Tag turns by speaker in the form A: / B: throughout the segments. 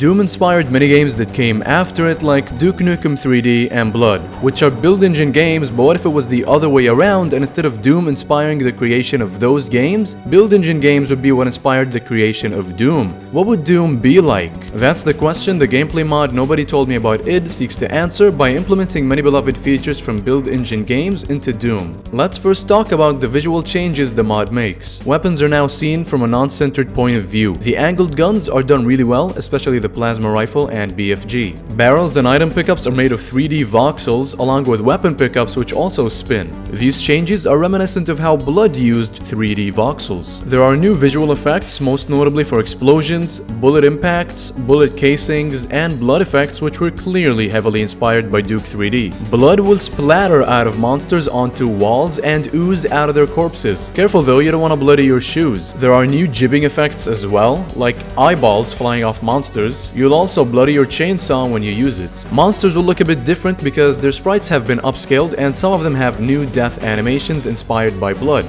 A: Doom-inspired minigames that came after it, like Duke Nukem 3D and Blood, which are build engine games, but what if it was the other way around, and instead of Doom inspiring the creation of those games, build engine games would be what inspired the creation of Doom? What would Doom be like? That's the question the gameplay mod Nobody Told Me About Id seeks to answer by implementing many beloved features from build engine games into Doom. Let's first talk about the visual changes the mod makes. Weapons are now seen from a non-centered point of view. The angled guns are done really well, especially the plasma rifle and BFG. Barrels and item pickups are made of 3D voxels, along with weapon pickups which also spin. These changes are reminiscent of how Blood used 3D voxels. There are new visual effects, most notably for explosions, bullet impacts, bullet casings, and blood effects, which were clearly heavily inspired by Duke 3D. Blood will splatter out of monsters onto walls and ooze out of their corpses. Careful though, you don't want to bloody your shoes. There are new jibbing effects as well, like eyeballs flying off monsters. You'll also bloody your chainsaw when you use it. Monsters will look a bit different because their sprites have been upscaled and some of them have new death animations inspired by Blood.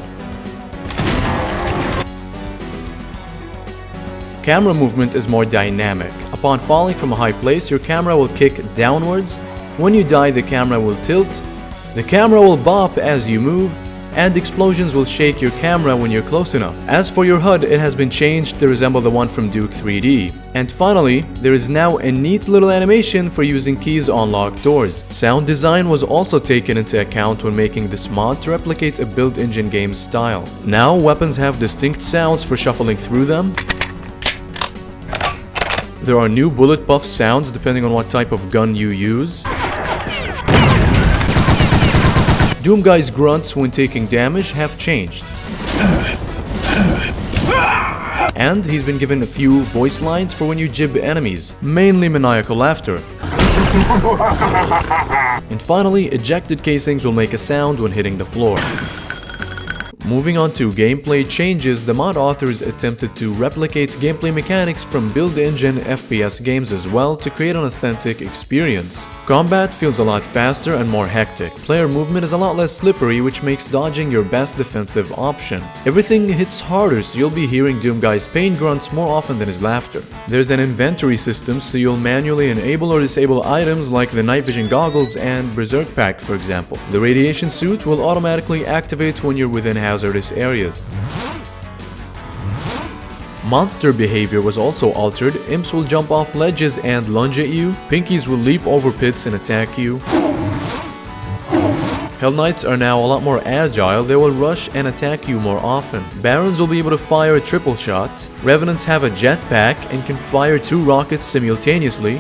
A: Camera movement is more dynamic. Upon falling from a high place, your camera will kick downwards. When you die, the camera will tilt. The camera will bop as you move, and explosions will shake your camera when you're close enough. As for your HUD, it has been changed to resemble the one from Duke 3D. And finally, there is now a neat little animation for using keys on locked doors. Sound design was also taken into account when making this mod to replicate a build engine game's style. Now, weapons have distinct sounds for shuffling through them. There are new bullet puff sounds depending on what type of gun you use. Doom Guy's grunts when taking damage have changed. And he's been given a few voice lines for when you jib enemies, mainly maniacal laughter. And finally, ejected casings will make a sound when hitting the floor. Moving on to gameplay changes, the mod authors attempted to replicate gameplay mechanics from build engine FPS games as well to create an authentic experience. Combat feels a lot faster and more hectic. Player movement is a lot less slippery, which makes dodging your best defensive option. Everything hits harder, so you'll be hearing Doom Guy's pain grunts more often than his laughter. There's an inventory system, so you'll manually enable or disable items like the night vision goggles and Berserk Pack, for example. The radiation suit will automatically activate when you're within hazardous areas. Monster behavior was also altered. Imps will jump off ledges and lunge at you. Pinkies will leap over pits and attack you. Hell Knights are now a lot more agile. They will rush and attack you more often. Barons will be able to fire a triple shot. Revenants have a jetpack and can fire 2 rockets simultaneously.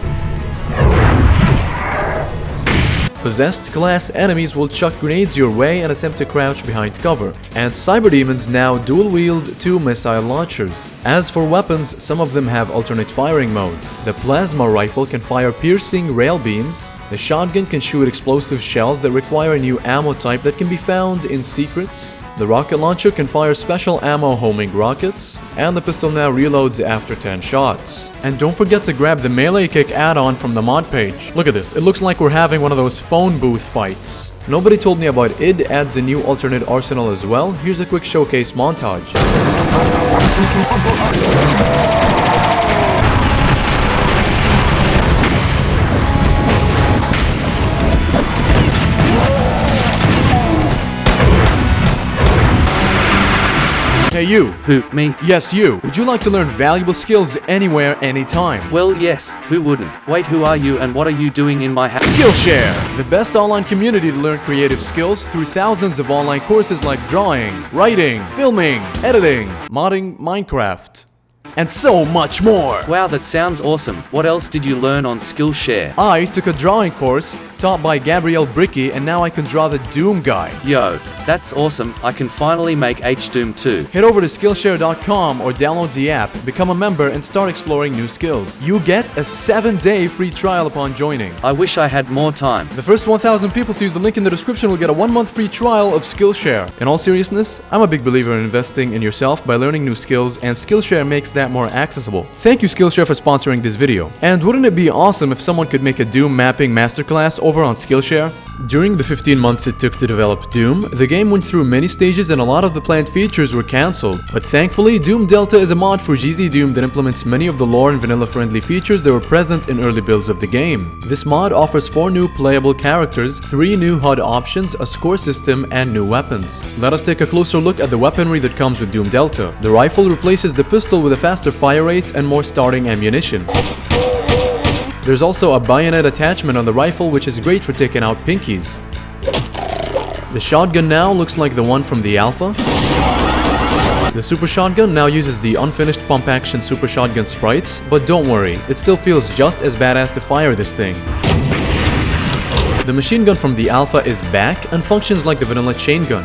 A: Possessed class enemies will chuck grenades your way and attempt to crouch behind cover. And cyber demons now dual wield 2 missile launchers. As for weapons, some of them have alternate firing modes. The plasma rifle can fire piercing rail beams. The shotgun can shoot explosive shells that require a new ammo type that can be found in secrets. The rocket launcher can fire special ammo homing rockets, and the pistol now reloads after 10 shots. And don't forget to grab the melee kick add-on from the mod page. Look at this, it looks like we're having one of those phone booth fights. Nobody Told Me About Id adds a new alternate arsenal as well. Here's a quick showcase montage. Hey you!
B: Who, me?
A: Yes, you! Would you like to learn valuable skills anywhere, anytime?
B: Well, yes, who wouldn't? Wait, who are you and what are you doing in my house?
A: Skillshare! The best online community to learn creative skills through thousands of online courses like drawing, writing, filming, editing, modding Minecraft, and so much more!
B: Wow, that sounds awesome. What else did you learn on Skillshare?
A: I took a drawing course taught by Gabrielle Bricky, and now I can draw the Doom Guy.
B: Yo, that's awesome. I can finally make H-Doom too.
A: Head over to Skillshare.com or download the app, become a member, and start exploring new skills. You get a 7-day free trial upon joining.
B: I wish I had more time.
A: The first 1,000 people to use the link in the description will get a 1-month free trial of Skillshare. In all seriousness, I'm a big believer in investing in yourself by learning new skills, and Skillshare makes that more accessible. Thank you Skillshare for sponsoring this video. And wouldn't it be awesome if someone could make a Doom mapping masterclass over over on Skillshare? During the 15 months it took to develop Doom, the game went through many stages and a lot of the planned features were cancelled. But thankfully, Doom Delta is a mod for GZ Doom that implements many of the lore and vanilla-friendly features that were present in early builds of the game. This mod offers 4 new playable characters, 3 new HUD options, a score system, and new weapons. Let us take a closer look at the weaponry that comes with Doom Delta. The rifle replaces the pistol with a faster fire rate and more starting ammunition. There's also a bayonet attachment on the rifle, which is great for taking out pinkies. The shotgun now looks like the one from the alpha. The super shotgun now uses the unfinished pump action super shotgun sprites, but don't worry, it still feels just as badass to fire this thing. The machine gun from the alpha is back and functions like the vanilla chain gun.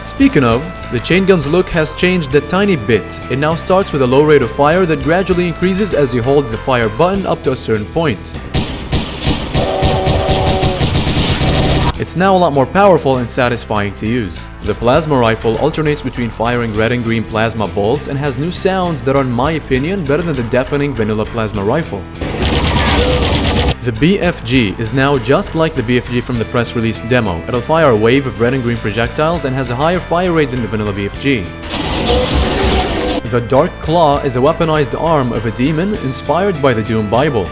A: Speaking of, the chain gun's look has changed a tiny bit. It now starts with a low rate of fire that gradually increases as you hold the fire button up to a certain point. It's now a lot more powerful and satisfying to use. The plasma rifle alternates between firing red and green plasma bolts and has new sounds that are, in my opinion, better than the deafening vanilla plasma rifle. The BFG is now just like the BFG from the press release demo. It'll fire a wave of red and green projectiles and has a higher fire rate than the vanilla BFG. The Dark Claw is a weaponized arm of a demon inspired by the Doom Bible.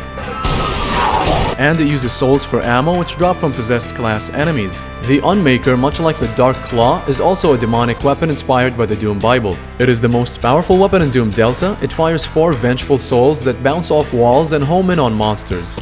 A: And it uses souls for ammo, which drop from possessed class enemies. The Unmaker, much like the Dark Claw, is also a demonic weapon inspired by the Doom Bible. It is the most powerful weapon in Doom Delta. It fires 4 vengeful souls that bounce off walls and home in on monsters.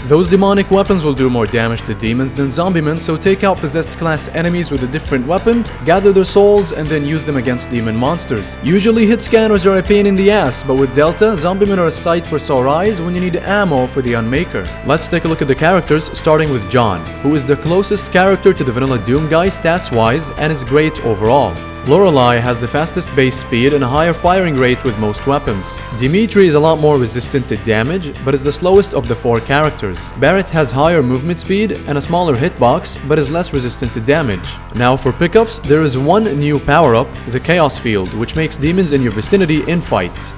A: Those demonic weapons will do more damage to demons than zombiemen, so take out possessed class enemies with a different weapon, gather their souls, and then use them against demon monsters. Usually hit scanners are a pain in the ass, but with Delta, zombiemen are a sight for sore eyes when you need ammo for the Unmaker. Let's take a look at the characters, starting with John, who is the closest character to the vanilla Doom guy stats-wise and is great overall. Lorelei has the fastest base speed and a higher firing rate with most weapons. Dimitri is a lot more resistant to damage, but is the slowest of the 4 characters. Barrett has higher movement speed and a smaller hitbox, but is less resistant to damage. Now for pickups, there is one new power-up, the Chaos Field, which makes demons in your vicinity in-fight.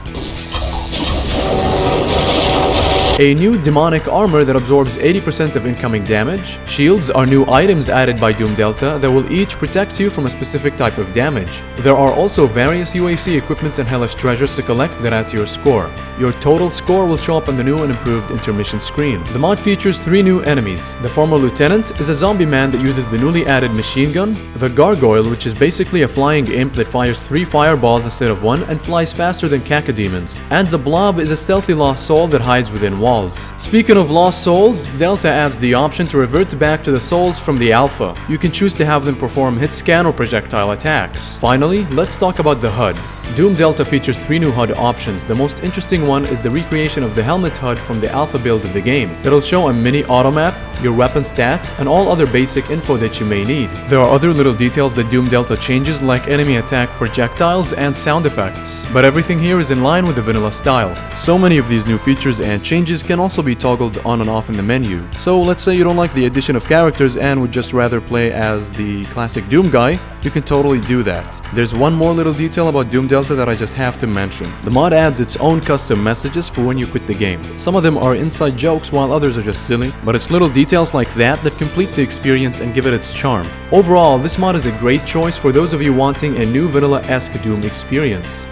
A: A new demonic armor that absorbs 80% of incoming damage. Shields are new items added by Doom Delta that will each protect you from a specific type of damage. There are also various UAC equipment and hellish treasures to collect that add to your score. Your total score will show up on the new and improved intermission screen. The mod features 3 new enemies. The former lieutenant is a zombie man that uses the newly added machine gun. The gargoyle, which is basically a flying imp that fires 3 fireballs instead of 1 and flies faster than cacodemons. And the blob is a stealthy lost soul that hides within walls. Speaking of lost souls, Delta adds the option to revert back to the souls from the alpha. You can choose to have them perform hit scan or projectile attacks. Finally, let's talk about the HUD. Doom Delta features 3 new HUD options. The most interesting one is the recreation of the helmet HUD from the alpha build of the game. It'll show a mini automap, your weapon stats, and all other basic info that you may need. There are other little details that Doom Delta changes, like enemy attack projectiles and sound effects. But everything here is in line with the vanilla style. So many of these new features and changes can also be toggled on and off in the menu. So let's say you don't like the addition of characters and would just rather play as the classic Doom guy, you can totally do that. There's one more little detail about Doom Delta that I just have to mention. The mod adds its own custom messages for when you quit the game. Some of them are inside jokes while others are just silly, but it's little details like that that complete the experience and give it its charm. Overall, this mod is a great choice for those of you wanting a new vanilla-esque Doom experience.